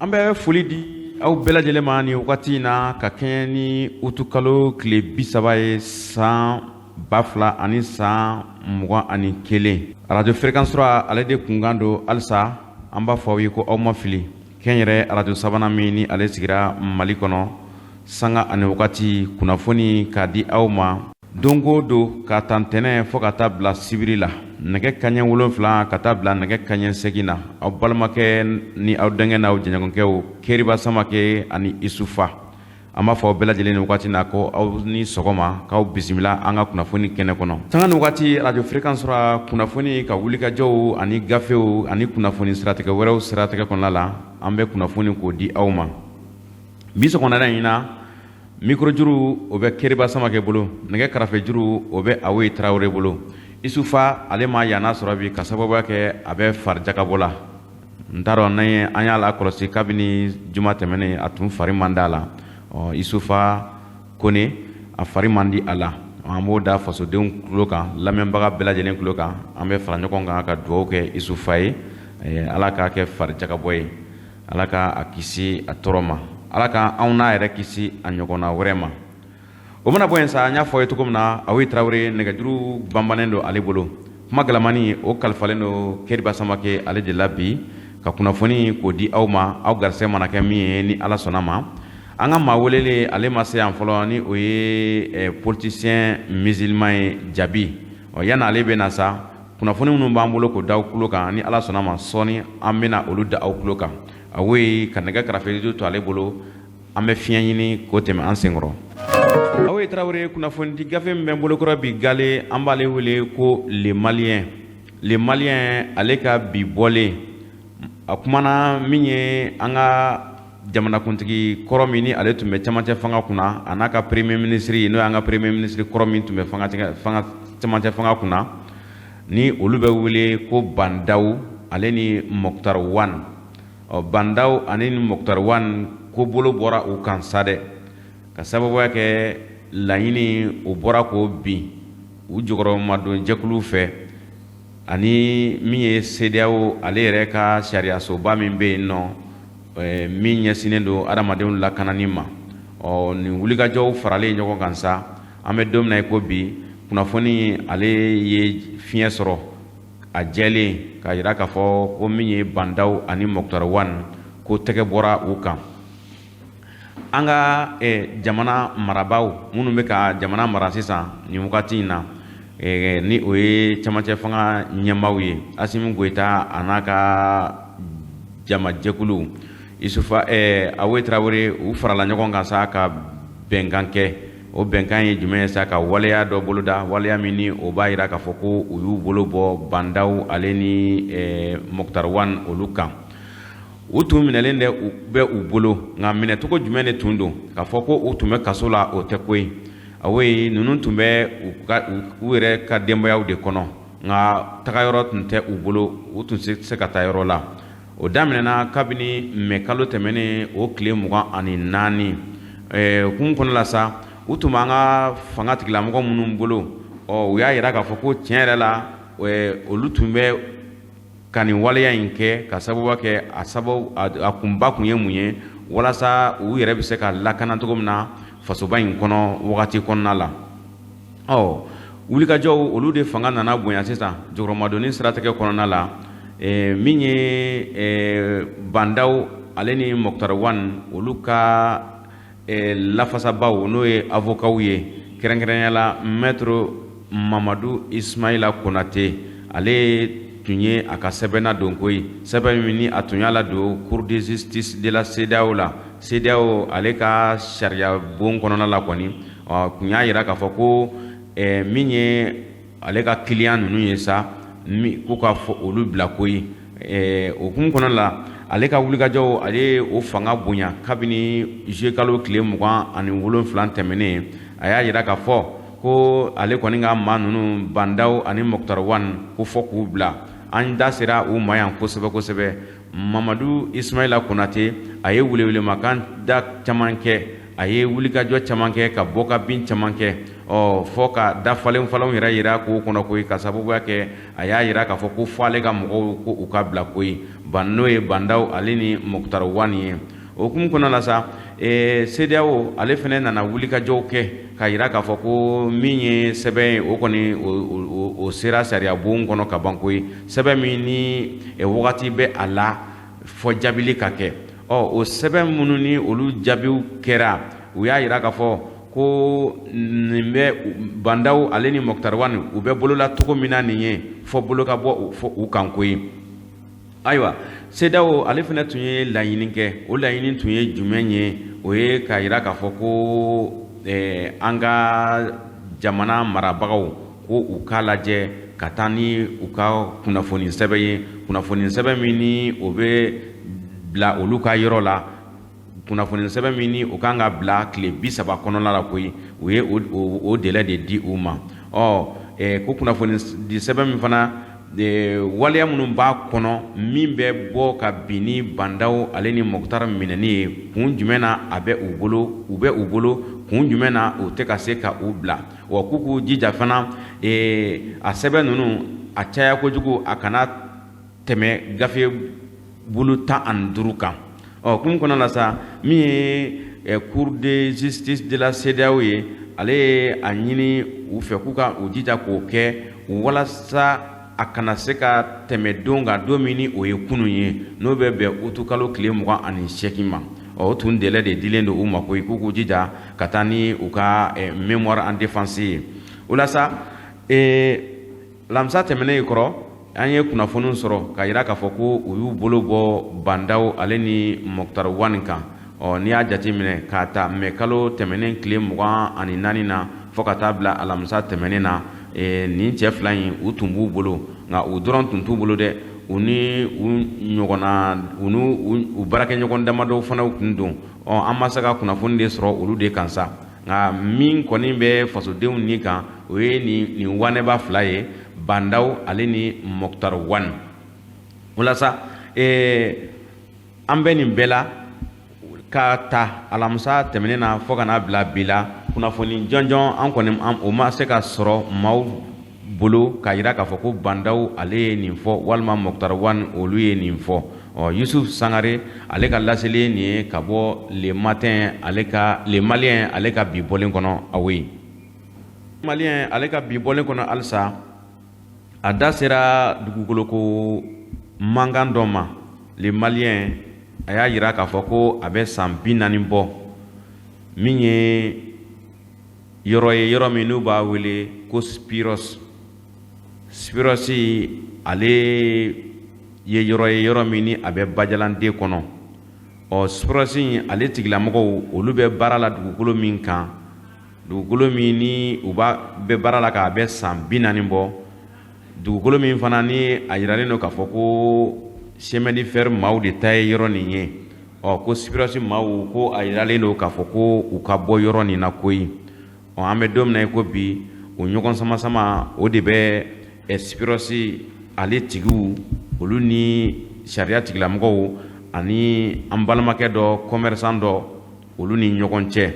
An bɛ foli di aw bɛɛ lajɛlen ma ni wagati na ka kɛɲɛ ni utukalo tile 30 ye san 2021 radio fréquence ale de kunkan don halisa an b'a fɔ aw ye ko aw ma fili kɛn yɛrɛ radio sabanan min ni ale sigira Mali kɔnɔ sanga ani wagati kunnafoni ka di aw ma dongo do ka tantɛnɛ fɔ ka taa bila sibiri la nɛgɛ kaɲɛ 7 ka taa bila nɛgɛ kaɲɛ 8 na aw balimakɛ ni aw denkɛ n'aw jɛɲɔgɔnkɛw Keriba Samakɛ ani Isufa an b'a fɔ aw bɛɛ lajɛlen ni wagati na ko aw ni sɔgɔma k'aw bisimila an ka kunnafoni kɛnɛ kɔnɔ sanga ni wagati radio fréquence kunnafoni ka wulikajɔw ani gafew ani kunnafoni siratigɛ wɛrɛw siratigɛ kɔnɔna la an bɛ kunnafoni k'o di aw ma bi sɔgɔmada in na mikrojuru o bɛ Keriba Samakɛ bolo nɛgɛ karafejuru o bɛ Awoyi Tarawele bolo Isufa ale ma yana sɔrɔ bi ka sababuya kɛ a bɛ farijagabɔ la n t'a dɔn an y'a la kɔlɔsi kabini juma tɛmɛnen a tun fari man d'a la Isufa Kone a fari man di a la an b'o da fasodenw tulo kan lamɛnbaga bɛɛ lajɛlen tulo kan an bɛ fara ɲɔgɔn kan ka dugawu kɛ Isufa ye ala k'a kɛ farijagabɔ ye ala ka a kisi a tɔɔrɔ ma ala ka anw n'a yɛrɛ kisi a ɲɔgɔnna wɛrɛ ma o mana bɔ yen sa an y'a fɔ ye cogo min na Awoyi Tarawele nɛgɛjuru banbannen don ale bolo kuma gɛlɛmani o kalifalen don Keriba Samakɛ ale de la bi ka kunnafoni k'o di aw ma aw garisɛgɛ mana kɛ min ye ni ala sɔnna ma an ka maa welelen ale ma se yan fɔlɔ ni o ye politicien musulman ye Jabi yanni ale bɛ na sa kunnafoni minnu b'an bolo k'o da aw tulo kan ni ala sɔnna ma sɔɔni an bɛna olu da aw tulo kan Awoyi ka nɛgɛ karafejuru to ale bolo an bɛ fiɲɛ ɲini k'o tɛmɛ an senkɔrɔ Awoyi Tarawele kunnafoni di gafe min bɛ n bolokɔrɔ bi gale an b'ale wele ko le malien ale ka bi bɔlen a kumana min ye an ka jamanakuntigi kɔrɔ min ni ale tun bɛ camancɛ fanga kunna a n'a ka premier ministre n'o y'an ka premier ministre kɔrɔ min tun bɛ camancɛ fanga kunna ni olu bɛ wele ko Bandaw ale ni Moktar Wane Bandaw ani Moktar Wane ko bolo bɔra u kan sa dɛ ka sababuya kɛ laɲini o bɔra k'o bin u jɔyɔrɔmadon jɛkulu fɛ ani min ye CEDEAO ale yɛrɛ ka sariyasoba min bɛ yen nɔ min ɲɛsinnen don adamadenw lakanani ma nin wulikajɔw faralen ɲɔgɔn kan sa an bɛ don min na i ko bi kunnafoni ale ye fiɲɛ sɔrɔ a jɛlen ka yira k'a fɔ ko min ye Bandaw ani Moktar Wane ko tɛgɛ bɔra u kan an ka jamana marabaaw minnu bɛ ka jamana mara sisan nin wagati in na ni o ye camancɛ fanga ɲɛmaaw ye Asimi Goyita a n'a ka jamajɛkulu Isufa Awoyi Tarawele u farala ɲɔgɔn kan sa ka bɛnkan kɛ o bɛnkan ye jumɛn ye sa ka waleya dɔ boloda waleya min ni o b'a yira k'a fɔ ko u y'u bolo bɔ Bandaw ale ni Moktar Wane olu kan u tun minɛlen bɛ u bolo nka minɛcogo jumɛn de tun don k'a fɔ ko u tun bɛ kaso la o tɛ ko ye Awoyi ninnu tun bɛ u yɛrɛ ka denbayaw de kɔnɔ nka tagayɔrɔ tun tɛ u bolo u tun tɛ se ka taa yɔrɔ la o daminɛna kabini mai kalo tɛmɛnen o tile 24 kun kɔnɔ la sa u tun b'an ka fanga tigilamɔgɔ minnu bolo u y'a yira k'a fɔ ko tiɲɛ yɛrɛ la olu tun bɛ ka nin waleya in kɛ ka sababu kɛ a kunba kun ye mun ye walasa u yɛrɛ bɛ se ka lakana cogo min na fasoba in kɔnɔ wagati kɔnɔna la wulikajɔw olu de fanga nana bonya sisan jɔyɔrɔmadonni siratigɛ kɔnɔna la min ye Bandaw ale ni Moktar Wane olu ka lafasabaw n'o ye avocaw ye kɛrɛnkɛrɛnya la maître Mamadu Ismaila Konate ale tun ye a ka sɛbɛnna don koyi sɛbɛn min ni a tun y'a la don Cour de justice de la CEDEAO la CEDEAO ale ka sariya bon kɔnɔna la kɔni tun y'a yira k'a fɔ ko min ye ale ka client ninnu ye sa ko k'a fɔ olu bila koyi o kun kɔnɔna la ale ka wulikajɔw ale o fanga bonya kabini juillet kalo tile 27 tɛmɛnen a y'a yira k'a fɔ ko ale kɔni ka maa ninnu Bandaw ani Moktar Wane ko fɔ k'u bila an da sera u ma yan kosɛbɛ kosɛbɛ Mamadu Ismaila Konate a ye welewelemakan da caman kɛ a ye wulikajɔ caman kɛ ka bɔ ka bin caman kɛ fɔ ka da falenw yɛrɛ yira k'o kɔnɔ koyi ka sababuya kɛ a y'a yira k'a fɔ ko fɔ ale ka mɔgɔw ko u ka bila koyi banno ye bandaw ale ni Moktar Wane ye o hukumu kɔnɔna la sa CEDEAO ale fɛnɛ nana wulikajɔw kɛ ka yira k'a fɔ ko min ye sɛbɛn ye o kɔni o sera sariya bon kɔnɔ ka ban koyi sɛbɛn min ni wagati bɛ a la fɔ jaabili ka kɛ o sɛbɛn minnu ni olu jaabiw kɛra u y'a yira k'a fɔ ko nin bɛ bandaw ale ni Moktar Wane u bɛ bolola cogo min na nin ye fɔ bolo ka bɔ u kan koyi ayiwa CEDEAO ale fɛnɛ tun ye laɲini kɛ o laɲini tun ye jumɛn ye o ye ka yira k'a fɔ ko an ka jamana marabagaw ko u k'a lajɛ ka taa ni u ka kunnafoni sɛbɛn ye kunnafoni sɛbɛn min ni o bɛ bila olu ka yɔrɔ la kunnafoni sɛbɛn min ni o kan ka bila tile 30 kɔnɔna la koyi u ye o délai de di u ma ko kunnafoni di sɛbɛn min fana waleya minnu b'a kɔnɔ min bɛ bɔ ka bin ni bandaw ale ni Moktar minɛni ye kun jumɛn na a bɛ u bolo kun jumɛn na u tɛ ka se ka u bila wa k'u jija fana a sɛbɛn ninnu a caya kojugu a kana tɛmɛ gafe bolo 15 kan kun kɔnɔna la sa min ye Cour de justice de la CEDEAO ye ale ye a ɲini u fɛ k'u ka u jija k'o kɛ walasa a kana se ka tɛmɛ don kan don min ni o ye kunun ye n'o bɛ bɛn utu kalo tile 28 ma o tun délai de dilen don u ma koyi k'u jija ka taa ni u ka mémoire en défense ye o la sa lamisa tɛmɛnen kɔrɔ an ye kunnafoni sɔrɔ ka yira k'a fɔ ko u y'u bolo bɔ bandaw ale ni Moktar Wane kan n'i y'a jateminɛ k'a ta mɛ kalo tɛmɛnen tile 24 na fɔ ka taa bila alamisa tɛmɛnen na nin cɛ fila in u tun b'u bolo nka u dɔrɔn tun t'u bolo dɛ u ni u ɲɔgɔnna u baarakɛɲɔgɔn damadɔ fana tun don an ma se ka kunnafoni de sɔrɔ olu de kan sa nka min kɔni bɛ fasodenw ni kan o ye nin waneba fila ye bandaw ale ni Moktar Wane o la sa an bɛ nin bɛɛ la ka ta alamisa tɛmɛnen na fɔ ka n'a bila bi la kunnafoni jɔnjɔn an kɔni o ma se ka sɔrɔ maaw bolo ka yira k'a fɔ ko bandaw ale ye nin fɔ walima Moktar Wane olu ye nin fɔ Yusuf Sangare ale ka laseli nin ye ka bɔ Le Matin Le Malien ale ka bi bɔlen kɔnɔ awoyi Malien ale ka bi bɔlen kɔnɔ halisa a da sera dugukoloko mankan dɔ ma Le Malien a y'a yira k'a fɔ ko a bɛ san 40 bɔ min ye yɔrɔ ye yɔrɔ min n'u b'a wele ko Spiros ale ye yɔrɔ ye yɔrɔ min ni a bɛ Bajalanden kɔnɔ Spiros ale tigilamɔgɔw olu bɛ baara la dugukolo min kan dugukolo min ni u bɛ baara la k'a bɛ san 40 bɔ dugukolo min fana ni a yiralen don k'a fɔ ko chemin de fer maaw de ta ye yɔrɔ nin ye ko Spiros maaw ko a yiralen don k'a fɔ ko u ka bɔ yɔrɔ nin na koyi an bɛ don min na ko bi o ɲɔgɔn sama o de bɛ Spiros ale tigiw olu ni sariya tigilamɔgɔw ani an balimakɛ dɔ commerçant dɔ olu ni ɲɔgɔn cɛ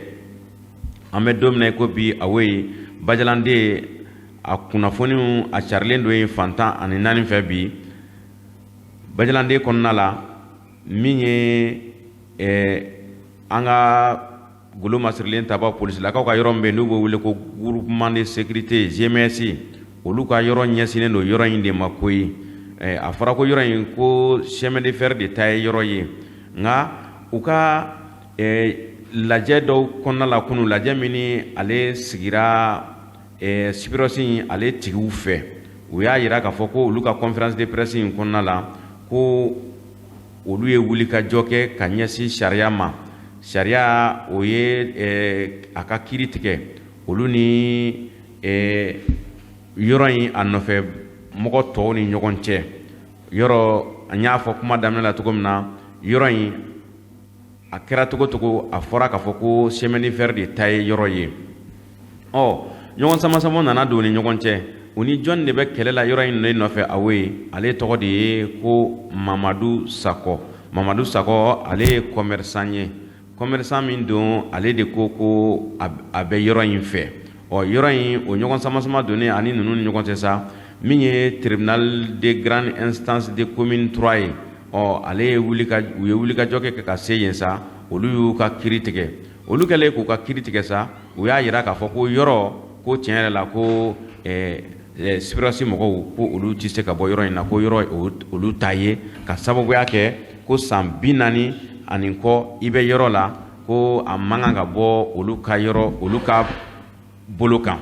an bɛ don min na ko bi awoyi Bajalanden a kunnafoniw a carilen do ye fantan ani 4 fɛ bi Bajalanden kɔnɔna la min ye an ka golo masirilen taba polisilakaw ka yɔrɔ min bɛ n'u bɛ wele ko groupement de sécurité GMS olu ka yɔrɔ ɲɛsinnen don yɔrɔ in de ma koyi a fɔra ko yɔrɔ in ko chemin de fer de ta ye yɔrɔ ye nka u ka lajɛ dɔw kɔnɔna la kunun lajɛ min ni ale sigira Spiros ale tigiw fɛ u y'a yira k'a fɔ ko olu ka conférence de presse in kɔnɔna la ko olu ye wulikajɔ kɛ ka ɲɛsin sariya ma sariya o ye a ka kiiri tigɛ olu ni yɔrɔ in a nɔfɛ mɔgɔ tɔw ni ɲɔgɔn cɛ yɔrɔ an y'a fɔ kuma daminɛ la cogo min na yɔrɔ in a kɛra cogo cogo a fɔra k'a fɔ ko chemin de fer de ta ye yɔrɔ ye ɲɔgɔn sama nana don ni ɲɔgɔn cɛ u ni jɔn de bɛ kɛlɛ la yɔrɔ in de nɔfɛ awoyi ale tɔgɔ de ye ko Mamadu Sakɔ ale ye commerçant ye commerçant min don ale de ko a bɛ yɔrɔ in fɛ yɔrɔ in o ɲɔgɔn sama donnen ani ninnu ni ɲɔgɔn cɛ sa min ye tribunal de grande instance de commune 3 ye ale u ye wulikajɔ kɛ ka se yen sa olu y'u ka kiri tigɛ olu kɛlen k'u ka kiri tigɛ sa u y'a yira k'a fɔ ko yɔrɔ ko tiɲɛ yɛrɛ la ko sipirasi mɔgɔw ko olu tɛ se ka bɔ yɔrɔ in na ko yɔrɔ olu ta ye ka sababuya kɛ ko san 40 ani kɔ i bɛ yɔrɔ la ko a man kan ka bɔ olu ka bolo kan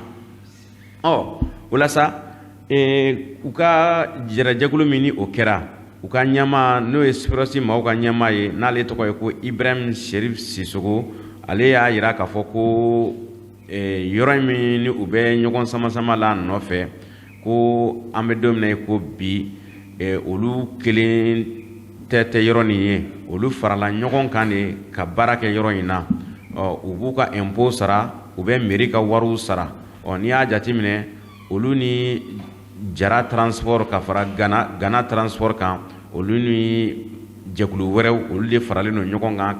o la sa u ka jɛrɛjɛkulu min ni o kɛra u ka ɲɛmaa n'o ye sipirasi maaw ka ɲɛmaa ye n'ale tɔgɔ ye ko Ibrahim Sherif Sissoco ale y'a yira k'a fɔ ko yɔrɔ min ni u bɛ ɲɔgɔn sama la nɔfɛ ko an bɛ don min na ko bi olu kelen tɛ yɔrɔ nin ye olu farala ɲɔgɔn kan de ka baara kɛ yɔrɔ in na u b'u ka impôt sara u bɛ mairie ka wariw sara n'i y'a jateminɛ olu ni Jara transport ka fara Gana transport kan olu ni jɛkulu wɛrɛw olu de faralen don ɲɔgɔn kan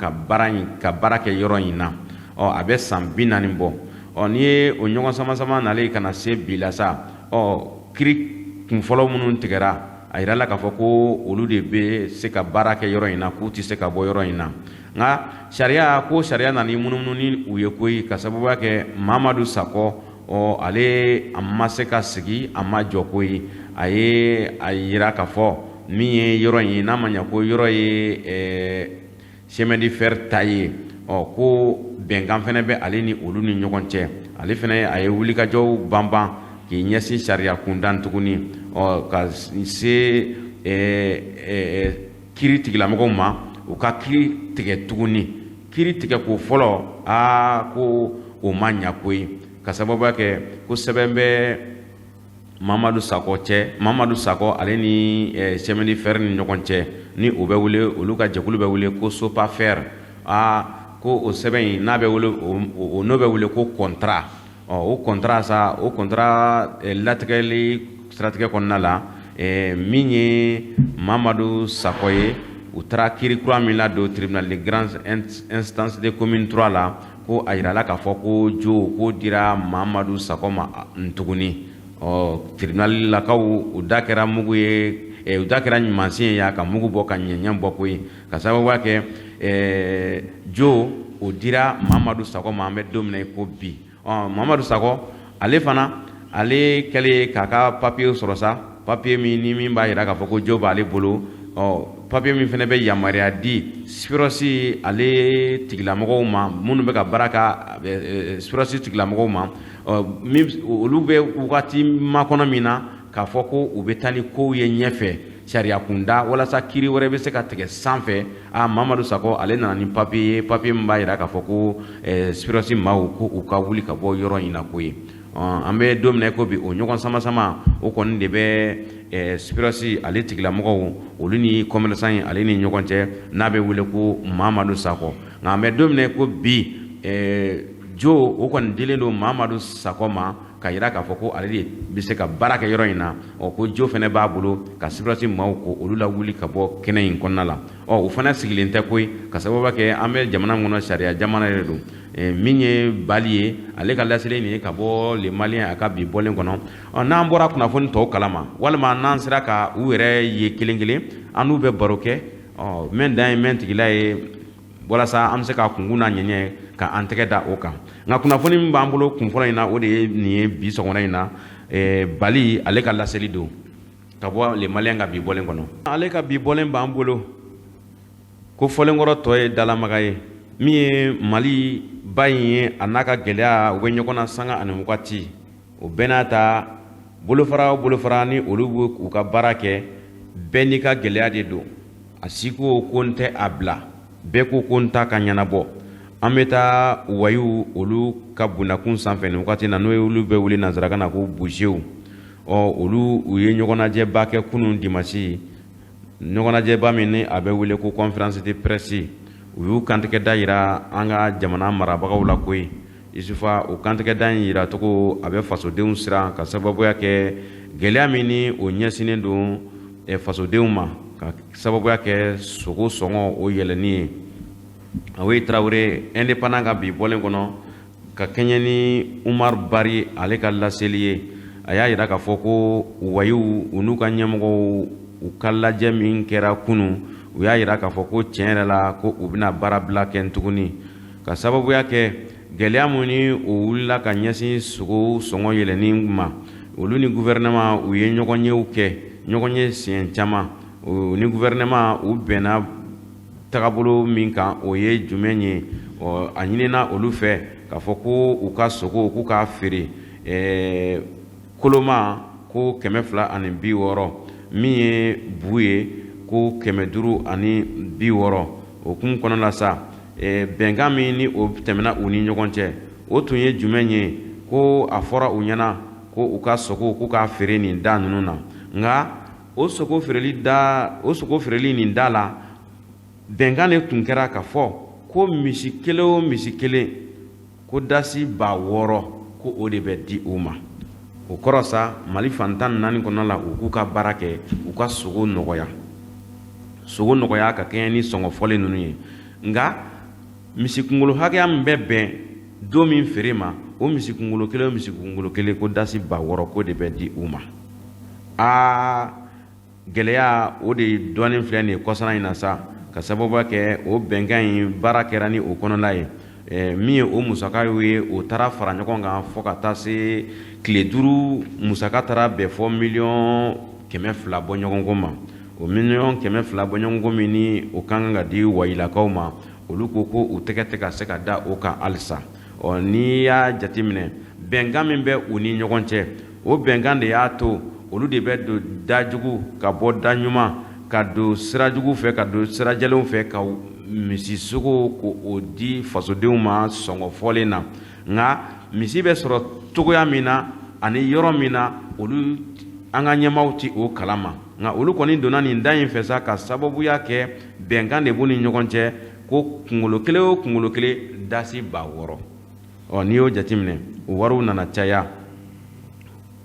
ka baara kɛ yɔrɔ in na a bɛ san 40 bɔ n'i ye o ɲɔgɔn sama nalen kana se bi la sa kiri kunfɔlɔ minnu tigɛra a yirala k'a fɔ ko olu de bɛ se ka baara kɛ yɔrɔ in na k'u tɛ se ka bɔ yɔrɔ in na nka sariya nana munumunu ni u ye koyi ka sababuya kɛ Mamadu Sakɔ ale a ma se ka sigi a ma jɔ koyi a ye a yira k'a fɔ min ye yɔrɔ in ye n'a ma ɲɛ ko yɔrɔ ye chemin de fer ta ye ko bɛnkan fana bɛ ale ni olu ni ɲɔgɔn cɛ ale fana a ye wulikajɔw banban k'i ɲɛsin sariya kundan tuguni ka se kiri tigilamɔgɔw ma u ka kiri tigɛ tuguni kiri tigɛ ko fɔlɔ ko o ma ɲɛ koyi ka sababuya kɛ ko sɛbɛn bɛ Mamadu Sakɔ ale ni chemin de fer ni ɲɔgɔn cɛ ni o bɛ wele olu ka jɛkulu bɛ wele ko Sopafer ko o sɛbɛn in n'a bɛ wele n'o bɛ wele ko contrat o contrat latigɛli siratigɛ kɔnɔna la min ye Mamadu Sakɔ ye u taara kiiri kura min ladon tribunal de grande instance de commune 3 la ko a yirala k'a fɔ ko ko dira Mamadu Sakɔ ma tuguni tribunal lakaw u da kɛra mugu ye u da kɛra ɲumansin ye ka mugu bɔ ka ɲɛɲɛ bɔ koyi ka sababuya kɛ o dira Mamadu Sakɔ ma an bɛ don min na ko bi Mamadu Sakɔ ale fana ale kɛlen k'a ka papier sɔrɔ sa papier min b'a yira k'a fɔ ko b'ale bolo papier min fana bɛ yamaruya di sipirasi ale tigilamɔgɔw ma minnu bɛ ka baara kɛ sipirasi tigilamɔgɔw ma olu bɛ wagati makɔnɔ min na k'a fɔ ko u bɛ taa ni kow ye ɲɛfɛ sariya kunda walasa kiri wɛrɛ bɛ se ka tigɛ sanfɛ Mamadu Sakɔ ale nana ni papier min b'a yira k'a fɔ ko sipirasi maaw ko u ka wuli ka bɔ yɔrɔ in na ko ye an bɛ don min na ko bi o ɲɔgɔn sama o kɔni de bɛ sipirasi ale tigilamɔgɔw olu ni commerçant ye ale ni ɲɔgɔn cɛ n'a bɛ wele ko Mamadu Sakɔ nka an bɛ don min na ko bi o kɔni dilen don Mamadu Sakɔ ma ka yira k'a fɔ ko ale de bɛ se ka baara kɛ yɔrɔ in na ko fana b'a bolo ka sipirasi maaw ko olu la wuli ka bɔ kɛnɛ in kɔnɔna la o fana sigilen tɛ koyi ka sababu kɛ an bɛ jamana min kɔnɔ sariya jamana de don min ye Bali ye ale ka laseli nin ye ka bɔ les Maliens a ka bi bɔlen kɔnɔ n'an bɔra kunnafoni tɔw kalama walima n'an sera ka u yɛrɛ ye kelen kelen an n'u bɛ baro kɛ mɛn dan ye mɛn tigila ye walasa an bɛ se ka kunkun n'a ɲɛɲɛ ka an tɛgɛ da o kan nka kunnafoni min b'an bolo kun fɔlɔ in na o de ye nin ye bi sɔgɔmada in na Bali ale ka laseli don ka bɔ les Maliens ka bi bɔlen kɔnɔ ale ka bi bɔlen b'an bolo ko fɔlenkɔrɔ tɔ ye dalamaga ye min ye Mali ba in ye a n'a ka gɛlɛya u bɛ ɲɔgɔn na sanga ani wagati o bɛɛ n'a ta bolofara ni olu bɛ k'u ka baara kɛ bɛɛ n'i ka gɛlɛya de don a si ko n tɛ a bila bɛɛ ko n ta ka ɲɛnabɔ an bɛ taa wayiw olu ka bundakun sanfɛ nin wagati na n'o ye olu bɛ wele nanzarakan na ko bougies olu u ye ɲɔgɔnnajɛba kɛ kunun dimanche ɲɔgɔnnajɛba min ni a bɛ wele ko conférence de presse u y'u kantigɛ da yira an ka jamana marabagaw la koyi isufa o kantigɛ da in yira cogo a bɛ fasodenw siran ka sababuya kɛ gɛlɛya min ni o ɲɛsinnen don fasodenw ma ka sababuya kɛ sogo sɔngɔ o yɛlɛnni ye Awe Traoré indépendant ka bi bɔlen kɔnɔ ka kɛɲɛ ni Umar Bari ale ka laseli ye a y'a yira k'a fɔ ko wayiw u n'u ka ɲɛmɔgɔw u ka lajɛ min kɛra kunun u y'a yira k'a fɔ ko tiɲɛ yɛrɛ la ko u bɛna baara bila kɛ tuguni ka sababuya kɛ gɛlɛya mun ni o wulila ka ɲɛsin sogo sɔngɔ yɛlɛnni ma olu ni gouvernement u ye ɲɔgɔn yew kɛ ɲɔgɔn ye siɲɛ caman ni gouvernement u bɛnna tagabolo min kan o ye jumɛn ye a ɲinina olu fɛ k'a fɔ ko u ka sogo k'u k'a feere koloma ko 260 min ye bu ye ko 560 o kun kɔnɔ la sa bɛnkan min ni o tɛmɛna u ni ɲɔgɔn cɛ o tun ye jumɛn ye ko a fɔra u ɲɛna ko u ka sogo k'u k'a feere nin da ninnu na nka o sogo feereli nin da la bɛnkan de tun kɛra ka fɔ ko misi kelen o misi kelen ko dasi 600 ko o de bɛ di u ma o kɔrɔ sa Mali fan 14 kɔnɔ la u k'u ka baara kɛ u ka sogo nɔgɔya ka kɛɲɛ ni sɔngɔ fɔlen ninnu ye nka misi kunkolo hakɛya min bɛ bɛn don min feere ma o misi kunkolo kelen ko dasi 600 ko de bɛ di u ma gɛlɛya o de dɔɔnin filɛ nin ye kɔsana in na sa ka sababu kɛ o bɛnkan in baara kɛra ni o kɔnɔla ye min ye o musaka ye o taara fara ɲɔgɔn kan fɔ ka taa se tile 5 musaka taara bɛn fɔ 1,200,000 bɔ ɲɔgɔn ko ma o 1,200,000 bɔ ɲɔgɔn ko min ni o kan ka di wayilakaw ma olu ko ko u tɛgɛ tɛ ka se ka da o kan halisa n'i y'a jateminɛ bɛnkan min bɛ u ni ɲɔgɔn cɛ o bɛnkan de y'a to olu de bɛ don da jugu ka bɔ da ɲuman ka don sira jugu fɛ ka don sira jɛlenw fɛ ka misi sogo ko o di fasodenw ma sɔngɔ fɔlen na nka misi bɛ sɔrɔ togoya min na ani yɔrɔ min na olu an ka ɲɛmaaw tɛ o kalama nka olu kɔni donna nin da in fɛ sa ka sababuya kɛ bɛnkan de b'u ni ɲɔgɔn cɛ ko kunkolo kelen o kunkolo kelen dasi 600 n'i y'o jateminɛ o wariw nana caya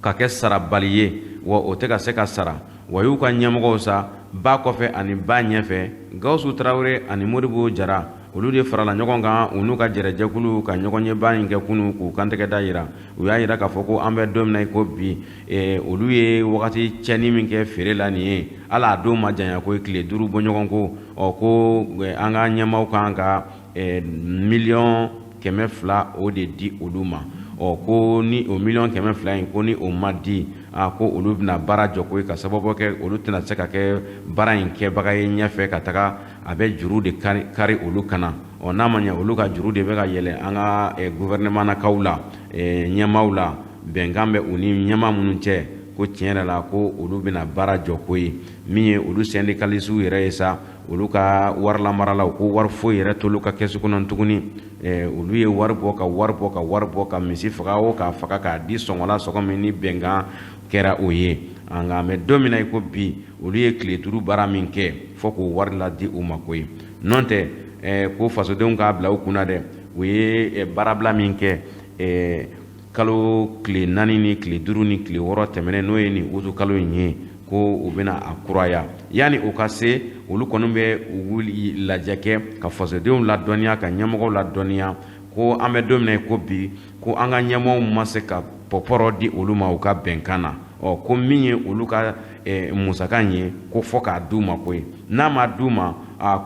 ka kɛ sarabali ye wa o tɛ ka se ka sara wa y'u ka ɲɛmɔgɔw sa ba kɔfɛ ani ba ɲɛfɛ Gawusu Tarawele ani Modibo Jara olu de farala ɲɔgɔn kan u n'u ka jɛrɛjɛkulu ka ɲɔgɔn ye ba in kɛ kunu k'u kantigɛ da yira u y'a yira k'a fɔ ko an bɛ don min na i ko bi olu ye wagati cɛni min kɛ feere la nin ye hali a don ma janya ko tile 5 bɔ ɲɔgɔn ko ko an ka ɲɛmaaw kan ka 1,200,000 o de di olu ma ko ni o 1,200,000 in ko ni o ma di ko olu bɛna baara jɔ ko ka sababu kɛ olu tɛna se ka kɛ baara in kɛbaga ye ɲɛfɛ ka taga a bɛ juru de kari olu kana n'a ma ɲɛ olu ka juru de bɛ ka yɛlɛ an ka gouvernement nakaw la ɲɛmaaw la bɛnkan bɛ u ni ɲɛmaa minnu cɛ ko tiɲɛ yɛrɛ la ko olu bɛna baara jɔ ko ye min ye olu syndicalistes yɛrɛ ye sa olu ka warilamaralaw ko wari foyi yɛrɛ t'olu ka kɛsu kɔnɔ tuguni olu ye wari bɔ ka misi faga o k'a faga k'a di sɔngɔla sɔgɔ min ni bɛnkan kɛra o ye nka mɛ don min na i ko bi olu ye tile 5 baara min kɛ fɔ k'o wari ladi u ma ko ye n'o tɛ ko fasodenw k'a bila u kunna dɛ u ye baarabila min kɛ kalo tile 4 ni tile 5 ni tile 6 tɛmɛnen n'o ye nin utu kalo in ye ko u bɛna a kuraya yani o ka se olu kɔni bɛ wuli lajɛ kɛ ka fasodenw ladɔnniya ka ɲɛmɔgɔw ladɔnniya ko an bɛ don min na ko bi ko an ka ɲɛmɔgɔw ma se ka pɔpɔrɔ di olu ma u ka bɛnkan na ko min ye olu ka musaka ye ko fɔ k'a d'u ma ko ye n'a ma d'u ma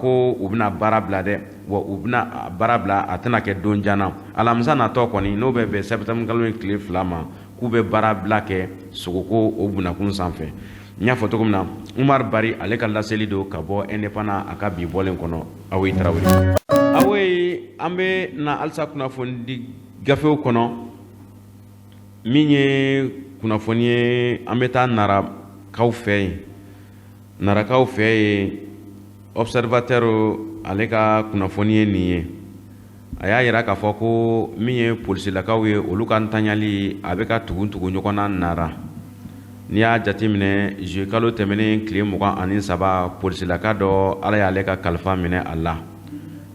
ko u bɛna baara bila dɛ wa u bɛna baara bila a tɛna kɛ don jan alamisa natɔ kɔni n'o bɛ bɛn sɛpitɛmburu kalo tile 2 ma k'u bɛ baara bila kɛ sogoko o bunakun sanfɛ n y'a fɔ cogo min na Umar Bari ale ka laseli don ka bɔ Indépendant a ka bi bɔlen kɔnɔ Awoyi Tarawele Awoyi an bɛ na halisa kunnafoni di gafew kɔnɔ min ye kunnafoni ye an bɛ taa narakaw fɛ yen observateur ale ka kunnafoni ye nin ye a y'a yira k'a fɔ ko min ye polisilakaw ye olu ka ntanyali a bɛ ka tugu ɲɔgɔn na Nara n'i y'a jateminɛ juillet kalo tɛmɛnen tile 23 polisilaka dɔ ala y'ale ka kalifa minɛ a la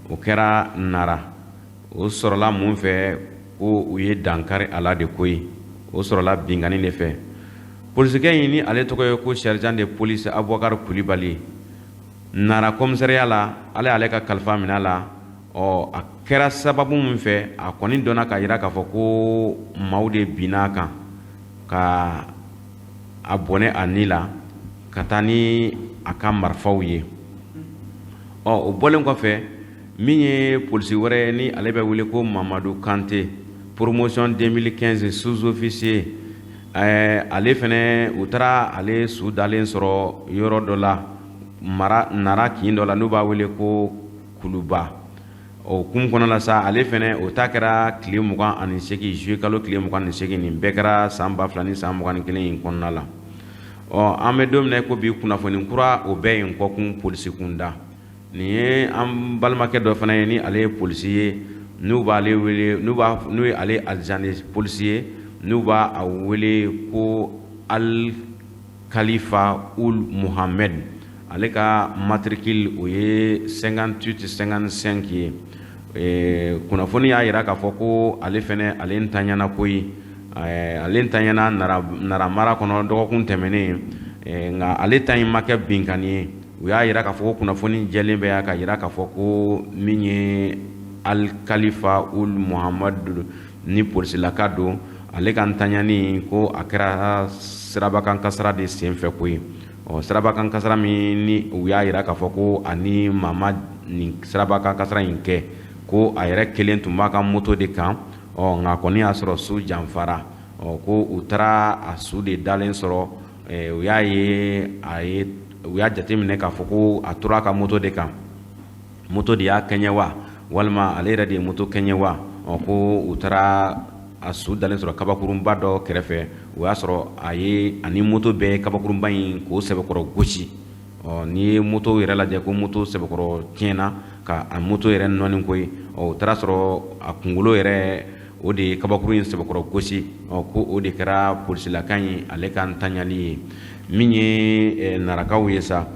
o kɛra Nara o sɔrɔla mun fɛ ko u ye dankari a la de koyi o sɔrɔla bingani de fɛ polisikɛ in ni ale tɔgɔ ye ko sergent de police Abubakar Kulibali Nara commissariat la ale y'ale ka kalifa minɛ a la a kɛra sababu min fɛ a kɔni dɔnna ka yira k'a fɔ ko maaw de binna a kan ka a bɔnɛ a ni la ka taa ni a ka marifaw ye o bɔlen kɔfɛ min ye polisi wɛrɛ ni ale bɛ wele ko Mamadu Kante, promotion 2015 sous-officier. Ale fɛnɛ u taara ale su dalen sɔrɔ yɔrɔ dɔ la nara kin dɔ la n'u b'a wele ko Kuluba. O kum kɔnɔ la sa ale fɛnɛ o ta kɛra tile 28 juillet kalo tile 28 nin bɛɛ kɛra san 2021 in kɔnɔna la. An bɛ don min ko bi kunnafoni kura o bɛɛ ye kɔkun polisi kunda. Nin ye an balimakɛ dɔ fana ye ni ale ye polisi ye n'u b'ale wele n'u ye ale adjoint de polisi ye n'u b'a a wele ko Al Khalifa Ul Muhammed. Ale ka matricule o ye 5855 ye. Kunnafoni y'a yira k'a fɔ ko ale fɛnɛ ale ntanyana koyi. Ale ntanyana nara mara kɔnɔ dɔgɔkun tɛmɛnen nka ale ta in ma kɛ binkani ye. U y'a yira k'a fɔ ko kunnafoni jɛlen bɛ y'a ka yira k'a fɔ ko min ye Al Khalifa Ul Muhammad ni polisilaka don ale ka ntanyani ko a kɛra sirabakan kasara de senfɛ koyi. Sirabakan kasara min ni u y'a yira k'a fɔ ko ani mama nin sirabakan kasara in kɛ ko a yɛrɛ kelen tun b'a ka moto de kan nka kɔni y'a sɔrɔ su janfara ko u taara a su de dalen sɔrɔ u y'a jateminɛ k'a fɔ ko a tora a ka moto de kan, moto de y'a kɛɲɛ wa walima ale yɛrɛ de ye moto kɛɲɛ wa ko u taara a su dalen sɔrɔ kabakurunba dɔ kɛrɛfɛ. O y'a sɔrɔ a ye ani moto bɛɛ kabakurunba in k'o sɛbɛkɔrɔ gosi. N'i ye moto yɛrɛ lajɛ ko moto sɛbɛkɔrɔ tiɲɛna ka a moto yɛrɛ nɔɔni koyi. O taara sɔrɔ a kunkolo yɛrɛ o de ye kabakurun in sɛbɛkɔrɔ gosi ko o de kɛra polisilakan in ale ka ntanyali ye min ye narakaw ye sa.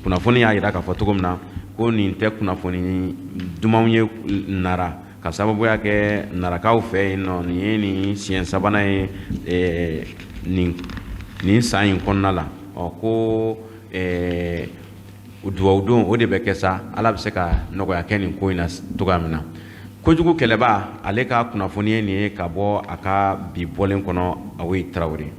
Kunnafoni y'a yira k'a fɔ cogo min na ko nin tɛ kunnafoni dumanw ye nara ka sababuya kɛ narakaw fɛ yen nɔ nin ye nin siɲɛ sabanan ye nin san in kɔnɔna la ko duwawu don o de bɛ kɛ sa Ala bɛ se ka nɔgɔya kɛ nin ko in na cogoya min na. Kojugu kɛlɛba ale ka kunnafoni ye nin ye ka bɔ a ka bi bɔlen kɔnɔ Awoyi Tarawele.